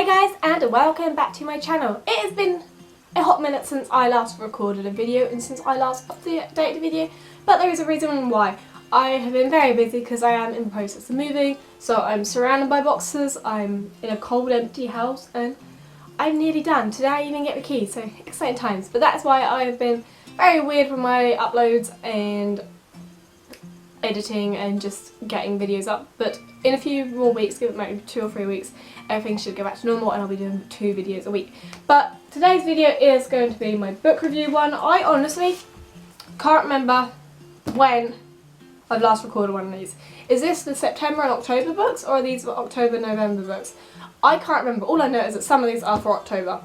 Hey guys, and welcome back to my channel. It has been a hot minute since I last recorded a video and since I last updated a video, but there is a reason why. I have been very busy because I am in the process of moving, so I'm surrounded by boxes, I'm in a cold empty house and I'm nearly done. Today I even get the keys, so exciting times. But that's why I have been very weird with my uploads and editing and just getting videos up, but in a few more weeks, give it maybe 2 or 3 weeks, everything should go back to normal and I'll be doing 2 videos a week. But today's video is going to be my book review one. I honestly can't remember when I've last recorded one of these. Is this the September and October books, or are these October, November books? I can't remember. All I know is that some of these are for October.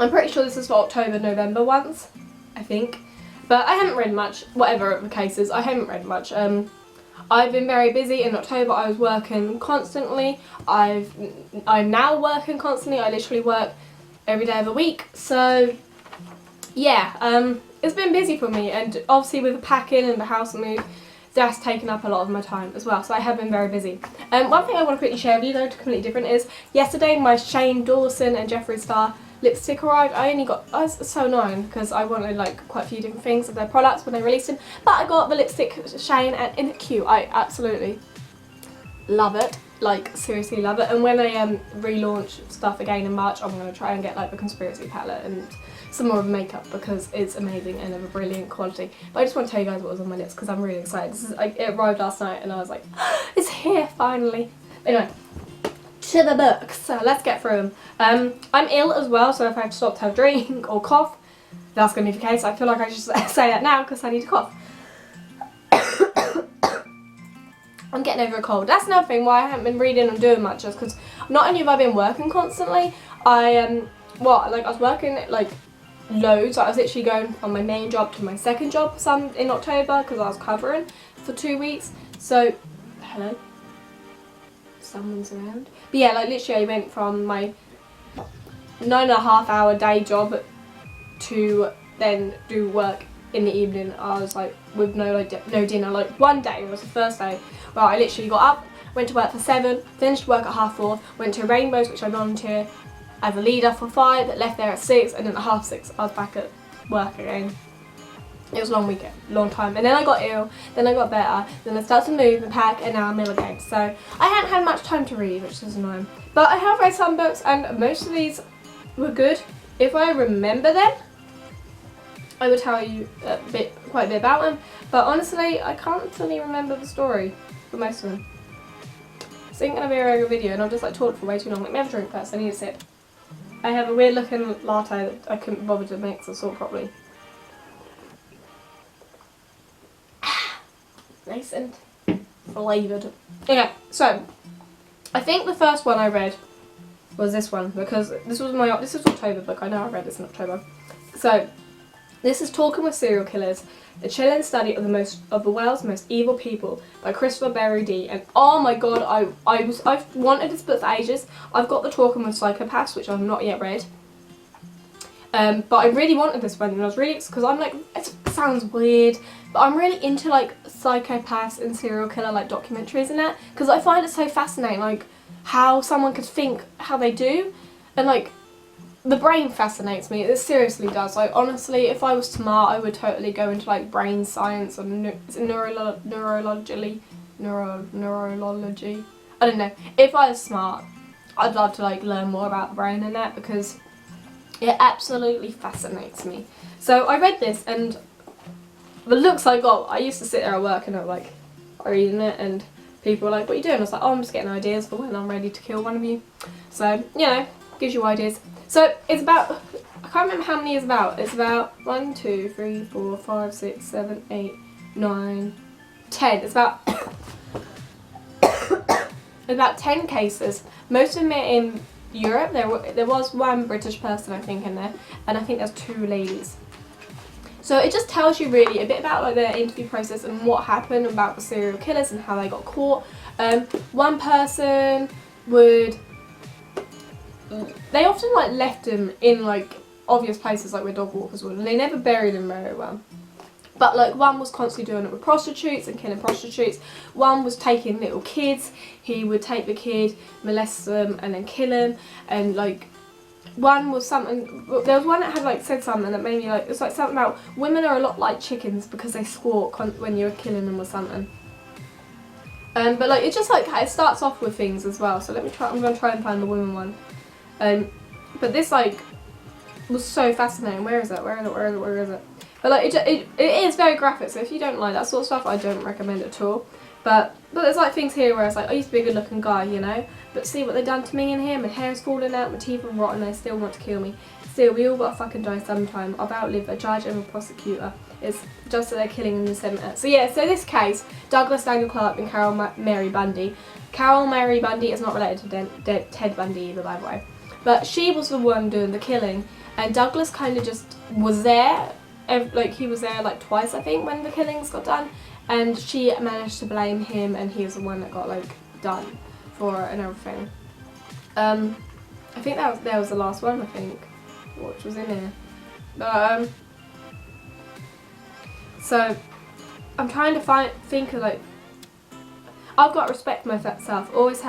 I'm pretty sure this is for October, November ones, I think. But I haven't read much, whatever the case is, I haven't read much. I've been very busy. In October I was working constantly. I'm now working constantly. I literally work every day of the week. So yeah, it's been busy for me, and obviously with the packing and the house move, that's taken up a lot of my time as well. So I have been very busy. One thing I want to quickly share with you, though, completely different, is yesterday my Shane Dawson and Jeffree Star lipstick arrived. I was so annoying because I wanted like quite a few different things of their products when they released them, but I got the lipstick Shane and it's cute. I absolutely love it, like seriously love it. And when they relaunch stuff again in March, I'm going to try and get like the Conspiracy palette and some more of the makeup because it's amazing and of a brilliant quality. But I just want to tell you guys what was on my lips because I'm really excited. It arrived last night and I was like, it's here finally. Anyway, to the books, so let's get through them. I'm ill as well, so if I have to stop to have a drink or cough, that's going to be the case. I feel like I should say that now because I need to cough. I'm getting over a cold. That's another thing why I haven't been reading and doing much, is because not only have I been working constantly, I was working like loads. I was literally going from my main job to my second job some in October because I was covering for 2 weeks. So, hello? Someone's around. But yeah, like literally I went from my 9.5 hour day job to then do work in the evening. I was like with no dinner. Like one day, it was the first day where I literally got up, went to work for 7, finished work at 4:30, went to Rainbows, which I volunteer as a leader for 5, left there at 6, and then at 6:30 I was back at work again. It was a long weekend, long time, and then I got ill, then I got better, then I started to move and pack, and now I'm ill again. So I hadn't had much time to read, which is annoying. But I have read some books, and most of these were good. If I remember them, I would tell you quite a bit about them. But honestly, I can't fully remember the story for most of them. This ain't gonna be a regular video, and I've just like talked for way too long. Let me have a drink first. I need a sip. I have a weird looking latte that I couldn't bother to mix or sort properly. Nice and flavoured. Okay, so I think the first one I read was this one, because this is October book. I know I read this in October. So this is Talking with Serial Killers: A Chilling Study of the World's Most Evil People by Christopher Berry D. And oh my god, I've wanted this book for ages. I've got the Talking with Psychopaths, which I've not yet read. But I really wanted this one, and I was really, because I'm like, it sounds weird, but I'm really into like psychopaths and serial killer like documentaries and that, because I find it so fascinating, like how someone could think how they do, and like the brain fascinates me. It seriously does. Like honestly, if I was smart, I would totally go into like brain science or neurology. I don't know. If I was smart, I'd love to like learn more about the brain and that, because it absolutely fascinates me. So I read this, and the looks I got, I used to sit there at work and I was like reading it, and people were like, what are you doing? I was like, oh, I'm just getting ideas for when I'm ready to kill one of you. So, you know, gives you ideas. So it's about, I can't remember how many it's about. It's about 1, 2, 3, 4, 5, 6, 7, 8, 9, 10. It's about about 10 cases. Most of them are in Europe. There was one British person I think in there, and I think there's 2 ladies. So it just tells you really a bit about like their interview process and what happened about the serial killers and how they got caught. One person they often like left them in like obvious places like where dog walkers would, and they never buried them very well. But like one was constantly doing it with prostitutes and killing prostitutes. One was taking little kids. He would take the kid, molest them, and then kill him. And like one was something. There was one that had like said something that made me like. It's like something about women are a lot like chickens because they squawk when you're killing them or something. But like it just like it starts off with things as well. So let me try. I'm gonna try and find the women one. But this like was so fascinating. Where is it? Where is it? Where is it? Where is it? But like it is very graphic. So if you don't like that sort of stuff, I don't recommend it at all. But there's like things here where it's like I used to be a good looking guy, you know. But see what they've done to me in here. My hair's falling out. My teeth are rotten. They still want to kill me. Still, we all gotta fucking die sometime. I've outlived a judge and a prosecutor. It's just that they're killing in the centre. So yeah, so this case, Douglas Daniel Clark and Carol Mary Bundy. Carol Mary Bundy is not related to Ted Bundy either, by the way. But she was the one doing the killing, and Douglas kind of just was there. Like he was there like twice, I think, when the killings got done, and she managed to blame him, and he was the one that got like done for it and everything. I think that was the last one, I think, which was in here. But so I'm trying to think of like, I've got to respect myself. Always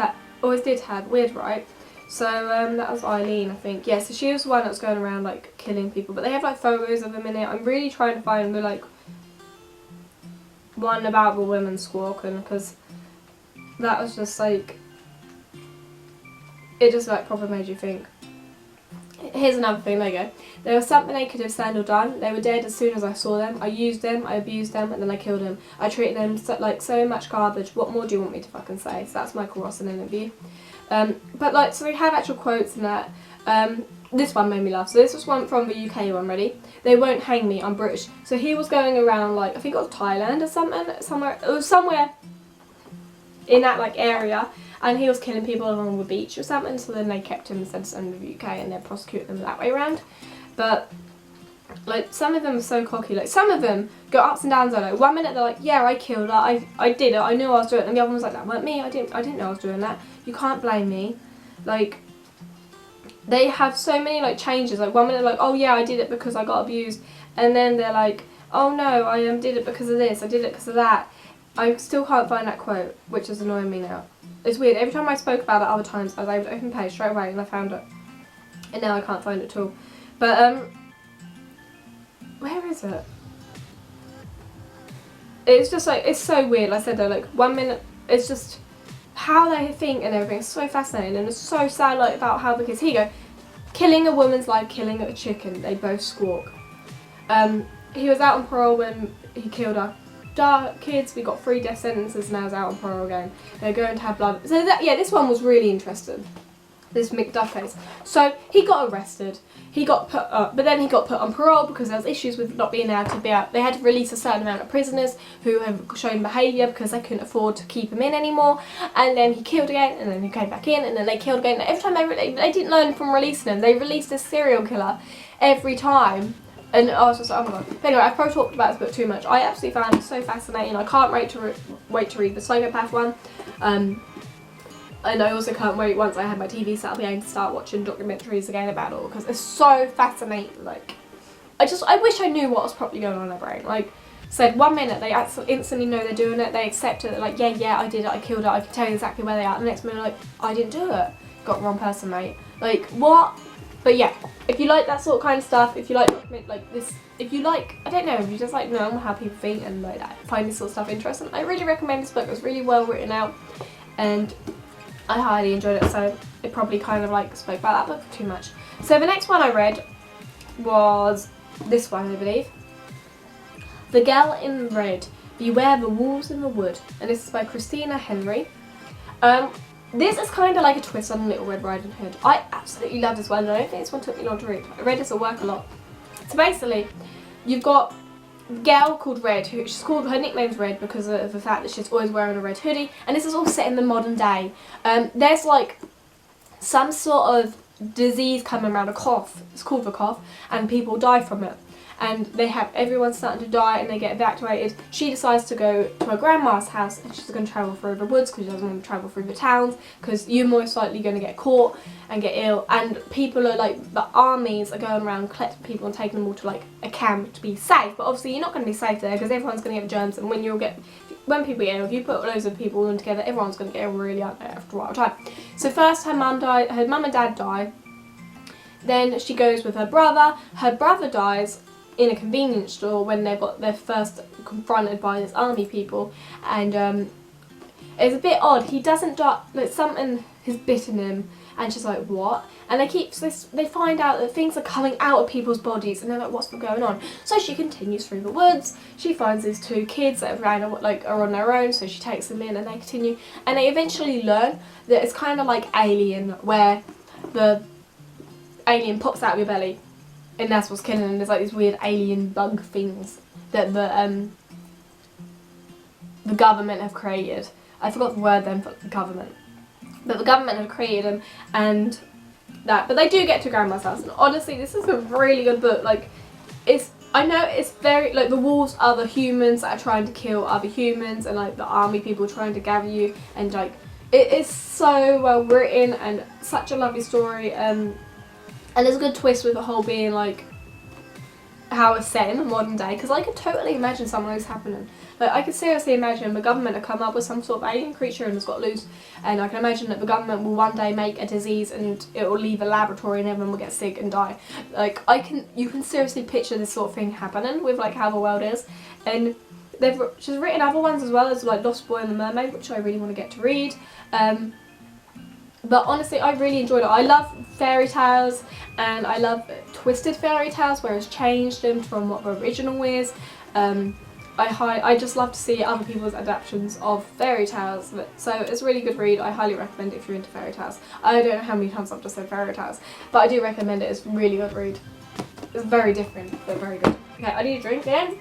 did have. Weird, right? So that was Eileen, I think. Yeah, so she was the one that was going around like killing people. But they have like photos of them in it. I'm really trying to find the like one about the women squawking, because that was just like, it just like proper made you think. Here's another thing, there you go. There was something they could have said or done. They were dead as soon as I saw them. I used them, I abused them, and then I killed them. I treated them so much garbage. What more do you want me to fucking say? So that's Michael Ross in an interview. But like, so they have actual quotes and that. This one made me laugh. So this was one from the UK one, ready? They won't hang me, I'm British. So he was going around like, I think it was Thailand or something, it was somewhere in that like area, and he was killing people along the beach or something, so then they kept him instead of sending him to the UK and they're prosecuting them that way around. But like some of them are so cocky, like some of them go ups and downs on it. One minute they're like, yeah, I killed her, I did it, I knew I was doing it, and the other one was like, that weren't me, I didn't know I was doing that. You can't blame me. Like, they have so many like changes. Like one minute they're like, oh yeah, I did it because I got abused, and then they're like, oh no, I did it because of this, I did it because of that. I still can't find that quote, which is annoying me now. It's weird, every time I spoke about it other times, I was able to open the page straight away and I found it. And now I can't find it at all. But, where is it? It's just like, it's so weird. Like I said though, like 1 minute, it's just how they think and everything is so fascinating, and it's so sad like about how, because here you go, killing a woman's like killing a chicken, they both squawk. He was out on parole when he killed her. Kids, we got 3 death sentences, now he's out on parole again. They're going to have blood. So that, yeah, this one was really interesting, this McDuff case. So he got arrested, he got put up, but then he got put on parole because there was issues with not being able to be out. They had to release a certain amount of prisoners who have shown behaviour because they couldn't afford to keep him in anymore. And then he killed again, and then he came back in, and then they killed again. Every time they didn't learn from releasing him. They released a serial killer every time. And I was just like, oh my god. But anyway, I've probably talked about this book too much. I absolutely found it so fascinating. I can't wait to read the Psychopath one. And I also can't wait, once I have my TV set, I'll be able to start watching documentaries again about it all, because it's so fascinating. Like, I wish I knew what was properly going on in their brain. Like, said 1 minute they instantly know they're doing it, they accept it, they're like, yeah, I did it, I killed it, I can tell you exactly where they are. The next minute, like, I didn't do it. Got the wrong person, mate. Like, what? But yeah, if you like that sort of kind of stuff, if you like this, if you like, I don't know, if you just like know how people think and like that, find this sort of stuff interesting, I really recommend this book. It was really well written out, and I highly enjoyed it, so it probably kind of like spoke about that book too much. So the next one I read was this one, I believe. The Girl in Red, Beware the Wolves in the Wood, and this is by Christina Henry. This is kind of like a twist on Little Red Riding Hood. I absolutely love this one, and I don't think this one took me long to read. I read this at work a lot. So basically, you've got a girl called Red, her nickname's Red because of the fact that she's always wearing a red hoodie, and this is all set in the modern day. There's like some sort of disease coming around, a cough, it's called the cough, and people die from it. and everyone's starting to die and they get evacuated. She decides to go to her grandma's house, and she's going to travel through the woods because she doesn't want to travel through the towns, because you're most likely going to get caught and get ill, and people are like, the armies are going around collecting people and taking them all to like a camp to be safe. But obviously you're not going to be safe there because everyone's going to get germs, and when people get ill, if you put loads of people in together, everyone's going to get ill really after a while time. So first her mum and dad die. Then she goes with her brother. Her brother dies in a convenience store when they're first confronted by this army people, and it's a bit odd. He doesn't die, like something has bitten him, and she's like, what? And they find out that things are coming out of people's bodies, and they're like, what's going on? So she continues through the woods. She finds these 2 kids that are on their own, so she takes them in, and they continue, and they eventually learn that it's kind of like Alien, where the alien pops out of your belly, and that's what's killing them. There's like these weird alien bug things that the government have created. I forgot the word then for the government, but the government have created them, and that. But they do get to Grandma's house, and honestly, this is a really good book. Like, I know it's very, like, the wolves are the humans that are trying to kill other humans, and like the army people trying to gather you, and like it is so well written and such a lovely story. And there's a good twist with the whole being like how it's set in the modern day, because I could totally imagine something like this happening. Like, I could seriously imagine the government have come up with some sort of alien creature and it's got loose, and I can imagine that the government will one day make a disease and it will leave a laboratory and everyone will get sick and die. Like, you can seriously picture this sort of thing happening with like how the world is. And she's written other ones as well, as like Lost Boy and the Mermaid, which I really want to get to read. But honestly, I really enjoyed it. I love fairy tales, and I love twisted fairy tales where it's changed them from what the original is. I just love to see other people's adaptations of fairy tales. So it's a really good read. I highly recommend it if you're into fairy tales. I don't know how many times I've just said fairy tales, but I do recommend it. It's a really good read. It's very different, but very good. Okay, I need a drink again.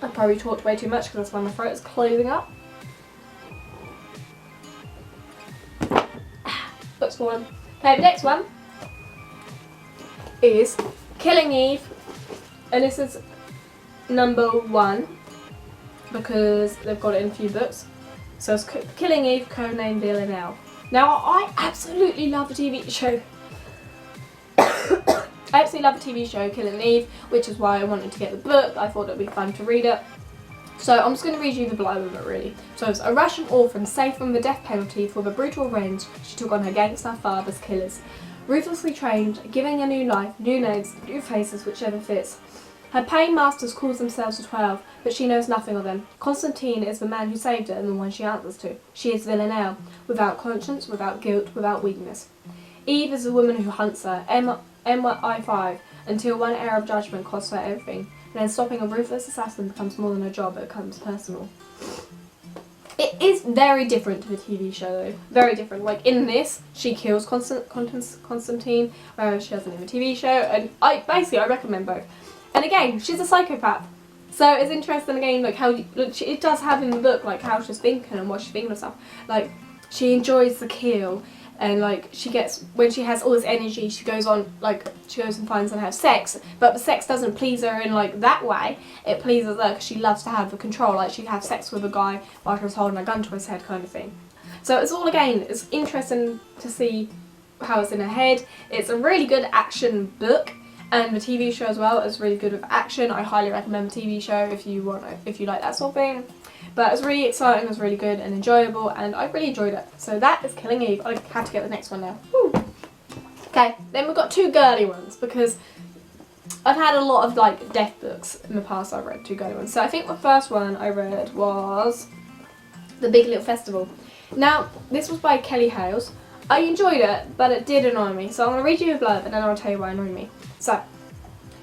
I probably talked way too much because that's why my throat is closing up. Books fallen. Okay, the next one is Killing Eve, and this is number 1 because they've got it in a few books. So it's Killing Eve, codename Villanelle. Now, I absolutely love the TV show. I absolutely love the TV show Killing Eve, which is why I wanted to get the book. I thought it would be fun to read it. So I'm just going to read you the below of it, really. So it's a Russian orphan saved from the death penalty for the brutal revenge she took on her gangster father's killers. Ruthlessly trained, giving a new life, new names, new faces, whichever fits. Her paying masters calls themselves the 12, but she knows nothing of them. Constantine is the man who saved her and the one she answers to. She is Villanelle, without conscience, without guilt, without weakness. Eve is the woman who hunts her, MI5, until one error of judgment costs her everything. And then stopping a ruthless assassin becomes more than a job, it becomes personal. It is very different to the TV show though. Very different. Like in this, she kills Constantine, whereas she doesn't in the TV show. And I recommend both. And again, she's a psychopath. So it's interesting again, like how it does have in the book, like how she's thinking and what she's thinking of stuff. Like, she enjoys the kill. And like when she has all this energy, she goes and finds and has sex, but the sex doesn't please her in like that way. It pleases her because she loves to have the control. Like, she'd have sex with a guy while he was holding a gun to his head, kind of thing. So it's all, again, it's interesting to see how it's in her head. It's a really good action book, and the TV show as well is really good with action. I highly recommend the TV show if you like that sort of thing. But it's really exciting, it was really good and enjoyable, and I really enjoyed it. So that is Killing Eve. I have to get the next one now. Woo. Okay, then we've got 2 girly ones, because I've had a lot of like death books in the past. I've read 2 girly ones. So I think the first one I read was The Big Little Festival. Now, this was by Kelly Hales. I enjoyed it, but it did annoy me. So I'm going to read you a blurb and then I'll tell you why it annoyed me. So,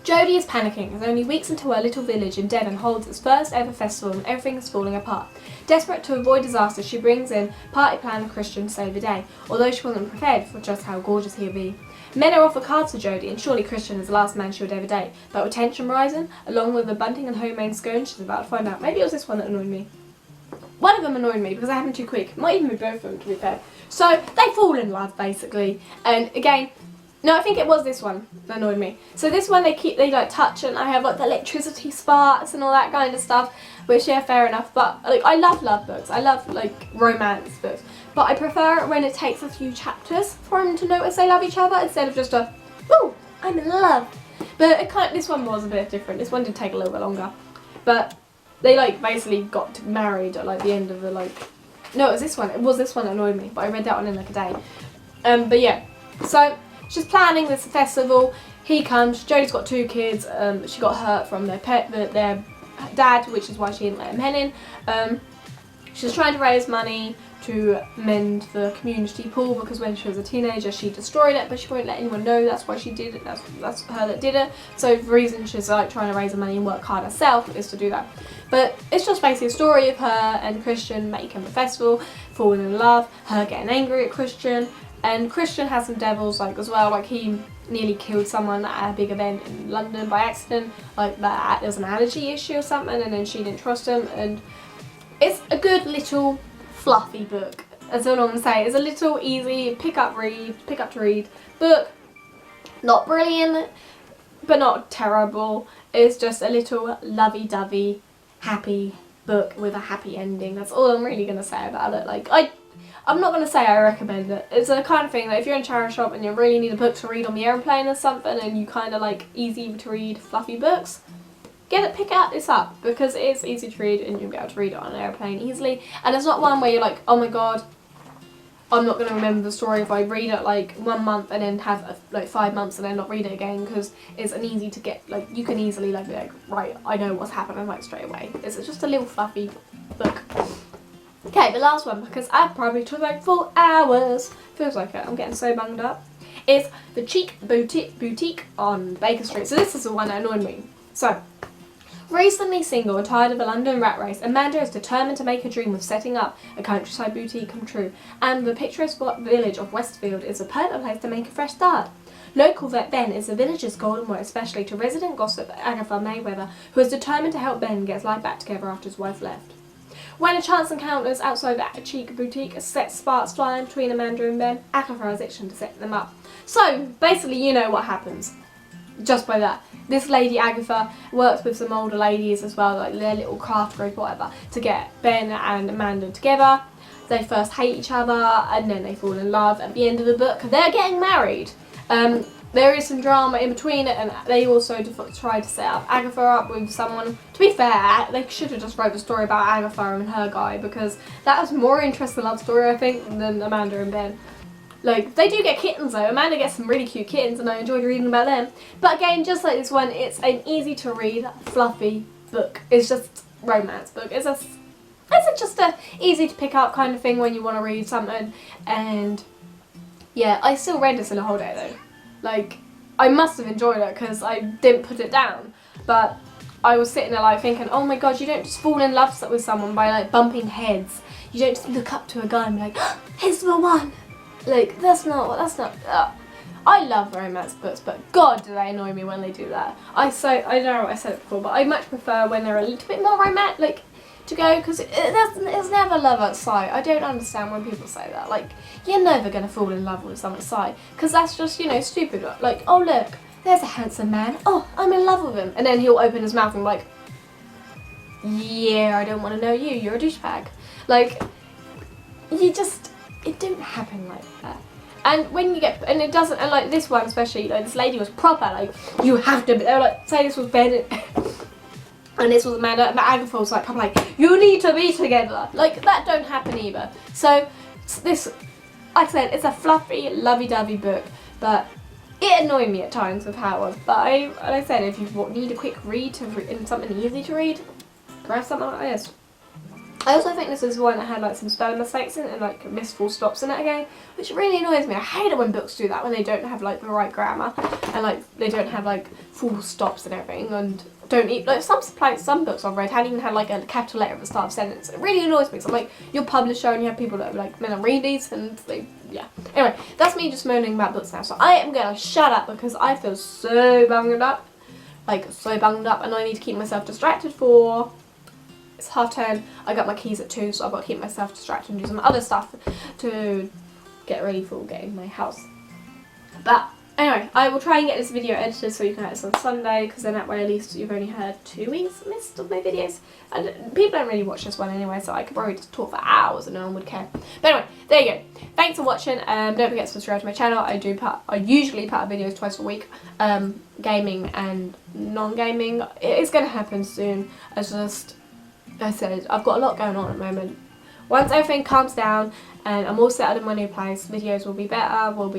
Jodie is panicking as only weeks until her little village in Devon holds its first ever festival and everything is falling apart. Desperate to avoid disaster, she brings in party planner Christian to save the day, although she wasn't prepared for just how gorgeous he'll be. Men are offered cards to Jodie, and surely Christian is the last man she would ever date, but with tension rising, along with the bunting and homemade scone, she's about to find out. Maybe it was this one that annoyed me. One of them annoyed me because I happened too quick. Might even be both of them, to be fair. So they fall in love, basically, and again, No, I think it was this one that annoyed me. So this one they like touch and I have like the electricity sparks and all that kind of stuff, which yeah, fair enough. But like I love books. I love like romance books. But I prefer it when it takes a few chapters for them to notice they love each other instead of just a, oh, I'm in love. But this one was a bit different. This one did take a little bit longer. But they like basically got married at like the end of the like, no, it was this one. It was this one that annoyed me, but I read that one in like a day. But yeah, so she's planning this festival. He comes. Jodie's got 2 kids. She got hurt from their dad, which is why she didn't let him head in. She's trying to raise money to mend the community pool because when she was a teenager she destroyed it, but she won't let anyone know that's why she did it. That's her that did it. So the reason she's like trying to raise the money and work hard herself is to do that. But it's just basically a story of her and Christian making the festival, falling in love, her getting angry at Christian, and Christian has some devils like as well. Like he nearly killed someone at a big event in London by accident. Like that, there's an allergy issue or something, and then she didn't trust him. And it's a good little fluffy book. That's all I'm gonna say. It's a little easy pick up to read book. Not brilliant, but not terrible. It's just a little lovey-dovey, happy book with a happy ending. That's all I'm really gonna say about it. Like I'm not gonna say I recommend it. It's the kind of thing that if you're in a charity shop and you really need a book to read on the airplane or something, and you kind of like easy to read fluffy books, pick out this up because it is easy to read and you'll be able to read it on an airplane easily. And it's not one where you're like, oh my god, I'm not going to remember the story if I read it like 1 month and then have like 5 months and then not read it again, because it's an easy to get, like you can easily like be like, right, I know what's happening like straight away. It's just a little fluffy book. Okay, the last one, because I probably took like 4 hours. Feels like it. I'm getting so bunged up. It's The Cheek Boutique on Baker Street. So this is the one that annoyed me. So, recently single and tired of the London rat race, Amanda is determined to make her dream of setting up a countryside boutique come true, and the picturesque village of Westfield is a perfect place to make a fresh start. Local vet Ben is the village's golden boy, especially to resident gossip Agatha Mayweather, who is determined to help Ben get his life back together after his wife left. When a chance encounters outside the Cheek Boutique sets sparks flying between Amanda and Ben, Agatha has itching to set them up. So, basically, you know what happens. Just by that. This lady Agatha works with some older ladies as well, like their little craft group, whatever, to get Ben and Amanda together. They first hate each other and then they fall in love. At the end of the book, they're getting married. There is some drama in between it, and they also try to set up Agatha up with someone. To be fair, they should have just wrote the story about Agatha and her guy, because that was more interesting love story, I think, than Amanda and Ben. Like, they do get kittens though. Amanda gets some really cute kittens and I enjoyed reading about them. But again, just like this one, it's an easy to read, fluffy book. It's just romance book. It's just a easy to pick up kind of thing when you want to read something. And yeah, I still read this in a whole day though. Like, I must have enjoyed it because I didn't put it down. But I was sitting there like thinking, oh my god, you don't just fall in love with someone by like bumping heads. You don't just look up to a guy and be like, oh, he's the one. Like, that's not. I love romance books, but god do they annoy me when they do that. I know I said it before, but I much prefer when they're a little bit more romantic, like, to go, because it's never love at sight. I don't understand when people say that. Like, you're never going to fall in love with someone at sight, because that's just, you know, stupid. Like, oh look, there's a handsome man. Oh, I'm in love with him. And then he'll open his mouth and be like, yeah, I don't want to know you. You're a douchebag. Like, it don't happen like that. And when you get, and it doesn't, and like this one especially, like this lady was proper, like, you have to, they were like, say this was Ben and this was Amanda, and Agatha was like, proper like, you need to be together. Like, that don't happen either. So, this, like I said, it's a fluffy, lovey-dovey book, but it annoyed me at times with how it was. But like I said, if you need a quick read and something easy to read, grab something like this. I also think this is one that had like some spelling mistakes in it and like missed full stops in it again, which really annoys me. I hate it when books do that, when they don't have like the right grammar and like they don't have like full stops and everything, and don't even, like some books I've read hadn't even had like a capital letter at the start of a sentence. It really annoys me. So I'm like, you're a publisher and you have people that are like, men read these and they, yeah. Anyway, that's me just moaning about books now. So I am gonna shut up because I feel so bunged up, like so bunged up, and I need to keep myself distracted for. It's 10:30, I got my keys at 2, so I've got to keep myself distracted and do some other stuff to get ready for getting my house. But Anyway, I will try and get this video edited so you can have this on Sunday, because then that way at least you've only had 2 weeks missed of my videos. And people don't really watch this one anyway, so I could probably just talk for hours and no one would care. But anyway, there you go. Thanks for watching. Don't forget to subscribe to my channel. I usually put out videos twice a week, gaming and non-gaming. It is going to happen soon. As I said, I've got a lot going on at the moment. Once everything calms down and I'm all settled in my new place, videos will be better, will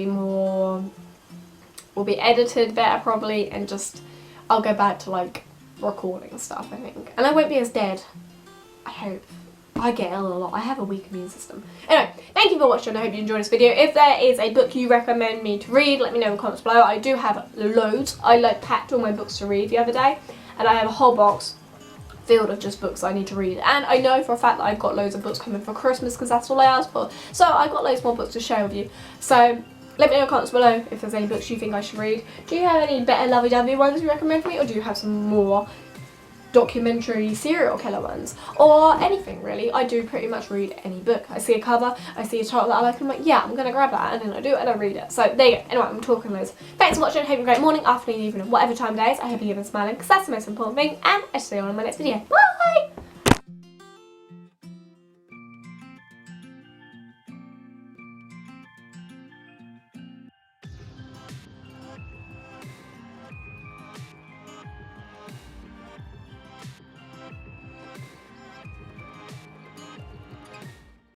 be edited better probably, and just I'll go back to like recording stuff, I think, and I won't be as dead, I hope. I get ill a lot. I have a weak immune system. Anyway, thank you for watching. I hope you enjoyed this video. If there is a book you recommend me to read, let me know in the comments below. I do have loads. I like packed all my books to read the other day, and I have a whole box filled of just books I need to read. And I know for a fact that I've got loads of books coming for Christmas, because that's all I asked for. So I've got loads more books to share with you. So let me know in the comments below if there's any books you think I should read. Do you have any better lovey-dovey ones you recommend for me, or do you have some more documentary serial killer ones, or anything really? I do pretty much read any book. I see a cover, I see a title that I like, and I'm like, yeah, I'm gonna grab that, and then I do it and I read it. So there you go. Anyway, I'm talking loads. Thanks for watching. Hope you have a great morning, afternoon, evening, whatever time of day it is. I hope you're smiling, because that's the most important thing, and I'll see you all in my next video. Bye!